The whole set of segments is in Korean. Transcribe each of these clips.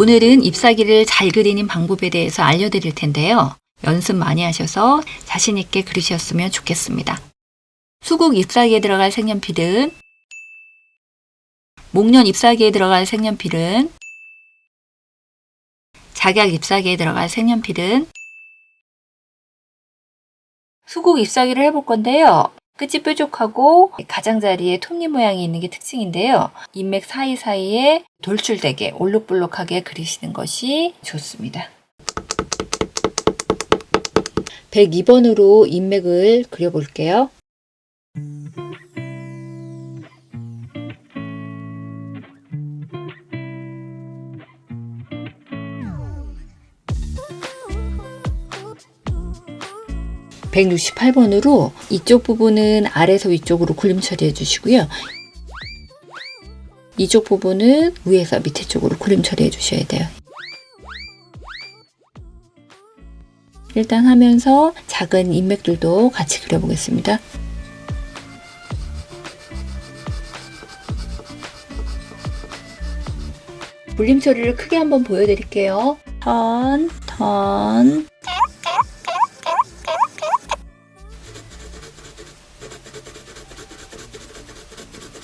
오늘은 잎사귀를 잘 그리는 방법에 대해서 알려드릴 텐데요. 연습 많이 하셔서 자신 있게 그리셨으면 좋겠습니다. 수국 잎사귀에 들어갈 색연필은, 목련 잎사귀에 들어갈 색연필은, 작약 잎사귀에 들어갈 색연필은, 수국 잎사귀를 해볼 건데요. 끝이 뾰족하고 가장자리에 톱니 모양이 있는 게 특징인데요. 잎맥 사이사이에 돌출되게 올록볼록하게 그리시는 것이 좋습니다. 102번으로 잎맥을 그려볼게요. (168번으로) 이쪽 부분은 아래에서 위쪽으로 굴림 처리해 주시고요. 이쪽 부분은 위에서 밑에 쪽으로 굴림 처리해 주셔야 돼요. 일단 하면서 작은 잎맥들도 같이 그려보겠습니다. 굴림 처리를 크게 한번 보여드릴게요. 턴.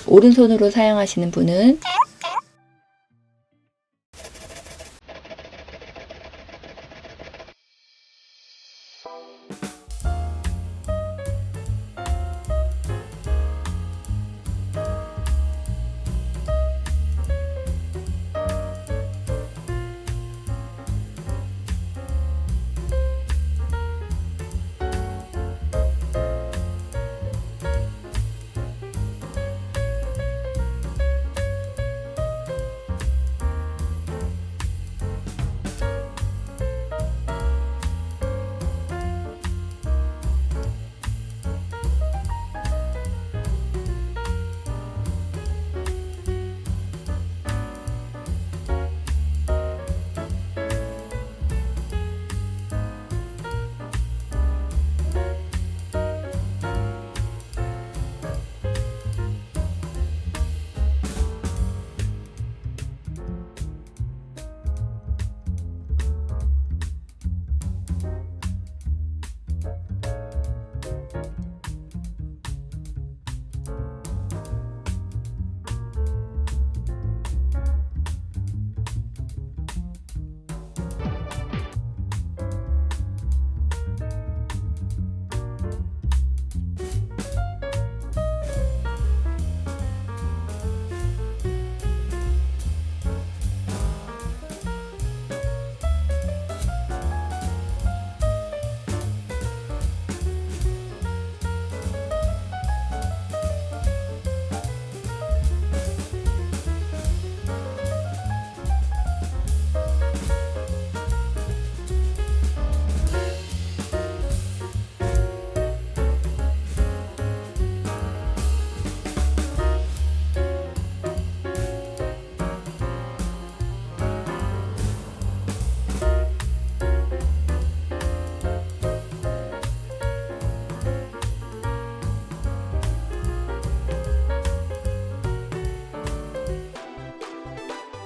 오른손으로 사용하시는 분은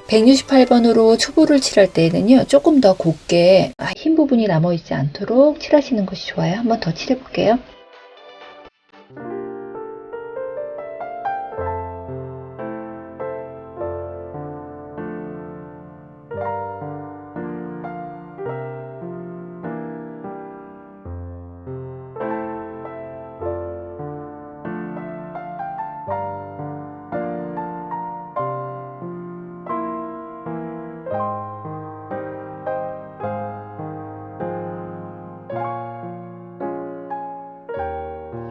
(168번으로) 초보를 칠할 때에는요, 조금 더 곱게 흰 부분이 남아있지 않도록 칠하시는 것이 좋아요. 한번 더 칠해 볼게요.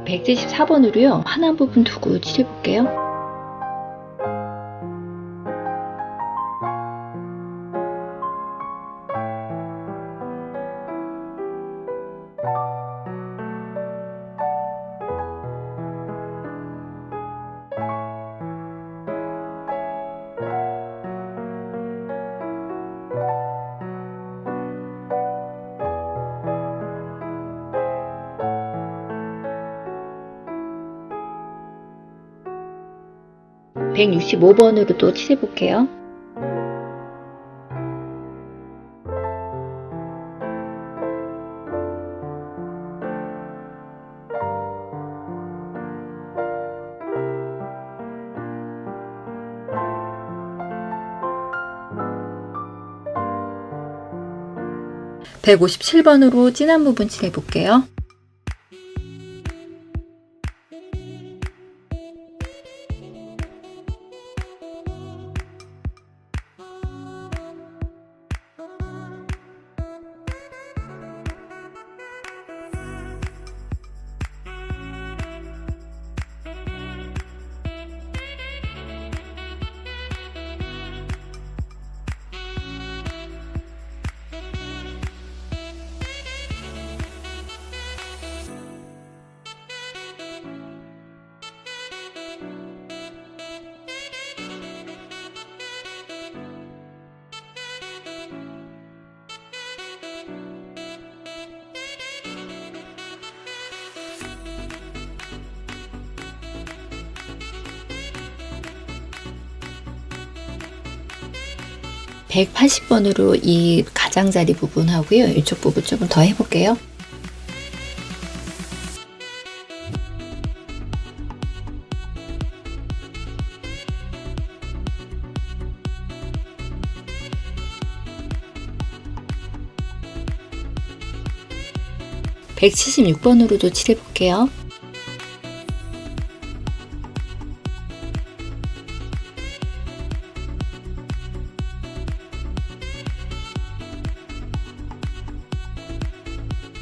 (174번으로요) 하나 부분 두고 칠해 볼게요. (165번으로) 또 칠해 볼게요. 157번으로 진한 부분 칠해볼게요. (180번으로) 이 가장자리 부분 하고요. 이쪽 부분 조금 더 해볼게요. (176번으로도) 칠해볼게요.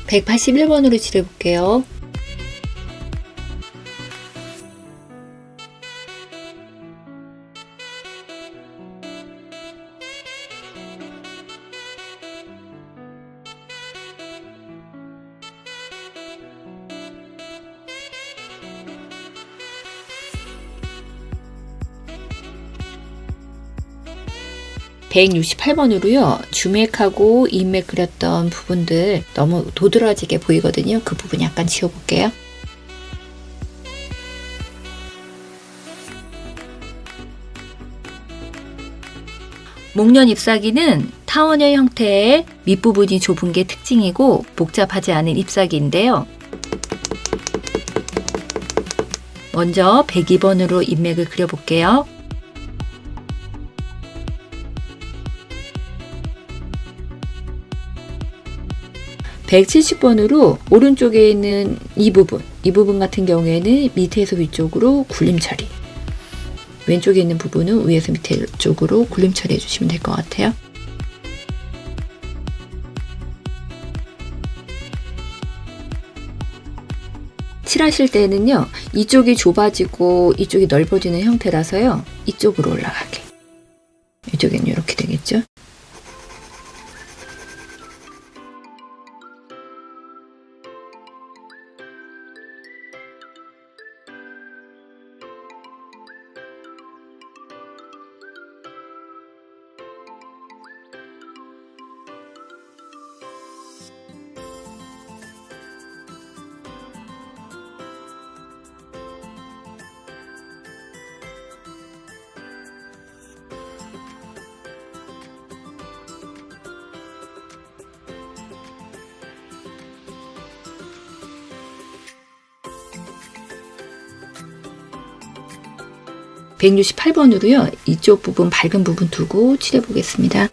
(181번으로) 칠해볼게요. (168번으로요) 주맥하고 인맥 그렸던 부분들 너무 도드라지게 보이거든요. 그 부분 약간 지워볼게요. 목련 잎사귀는 타원형 형태의 밑부분이 좁은 게 특징이고 복잡하지 않은 잎사귀인데요. 먼저 102번으로 인맥을 그려볼게요. (170번으로) 오른쪽에 있는 이 부분 같은 경우에는 밑에서 위쪽으로 굴림 처리, 왼쪽에 있는 부분은 위에서 밑에 쪽으로 굴림 처리해 주시면 될 것 같아요. 칠하실 때는요, 이쪽이 좁아지고 이쪽이 넓어지는 형태라서요, 이쪽으로 올라가게. 이쪽에는 이렇게 되겠죠. (168번으로요) 이쪽 부분 밝은 부분 두고 칠해 보겠습니다.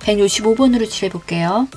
(165번으로) 칠해볼게요.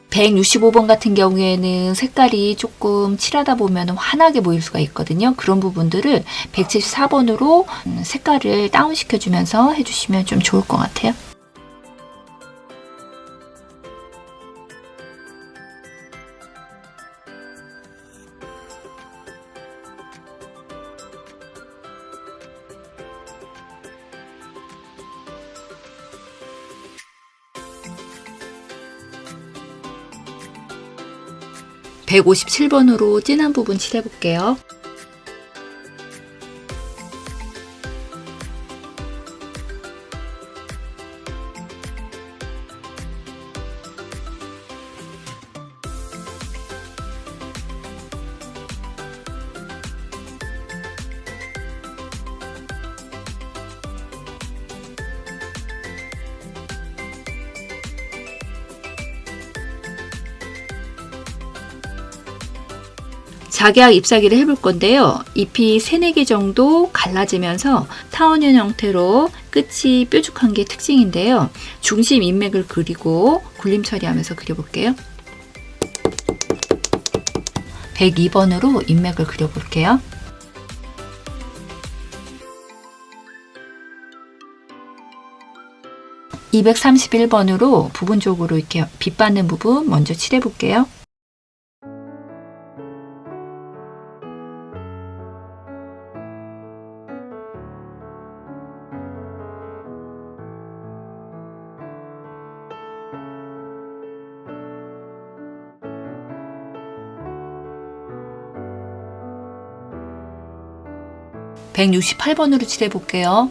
(165번) 같은 경우에는 색깔이 조금 칠하다 보면 환하게 보일 수가 있거든요. 그런 부분들을 (174번으로) 색깔을 다운시켜주면서 해주시면 좀 좋을 것 같아요. 157번으로 진한 부분 칠해볼게요. 작약 잎사귀를 해볼 건데요. 잎이 3, 4개 정도 갈라지면서 타원형 형태로 끝이 뾰족한 게 특징인데요. 중심 인맥을 그리고 굴림 처리하면서 그려볼게요. 102번으로 인맥을 그려볼게요. (231번으로) 부분적으로 이렇게 빛받는 부분 먼저 칠해볼게요. (168번으로) 칠해볼게요.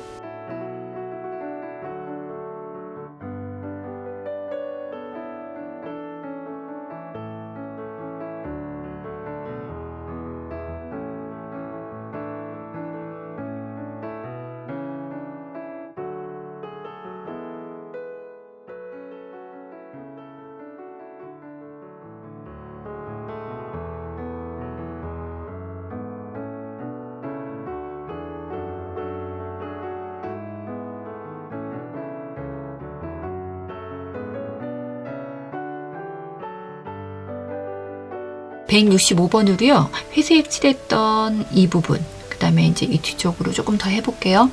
(165번으로요) 회색 칠했던 이 부분, 그 다음에 이제 이 뒤쪽으로 조금 더 해볼게요.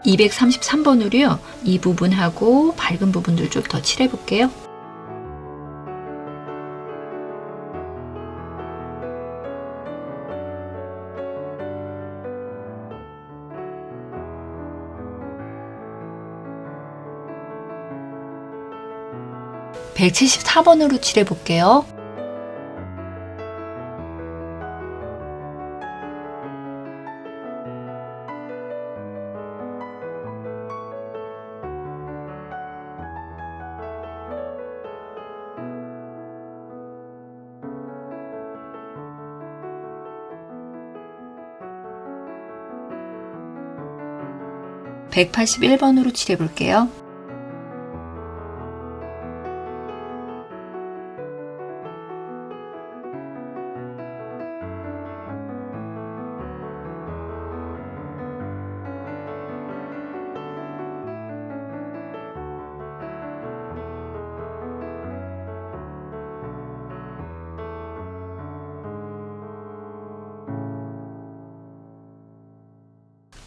(233번으로요) 이 부분하고 밝은 부분들 좀 더 칠해볼게요. (174번으로) 칠해볼게요. (181번으로) 칠해볼게요.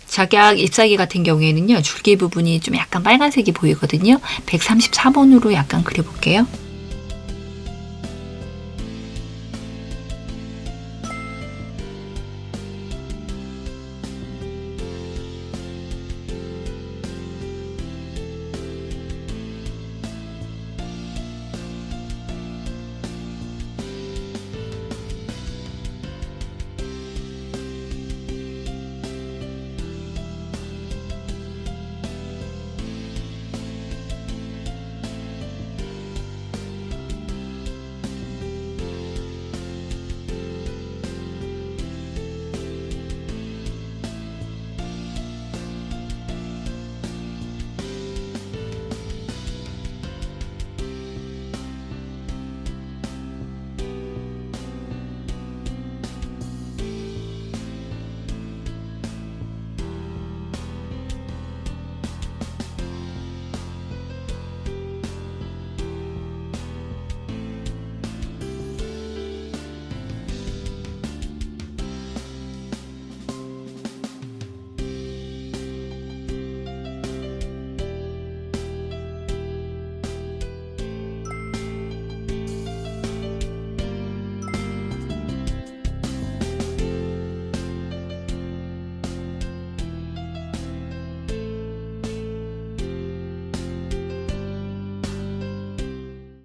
작약 잎사귀 같은 경우에는요, 줄기 부분이 좀 약간 빨간색이 보이거든요. (134번으로) 약간 그려볼게요.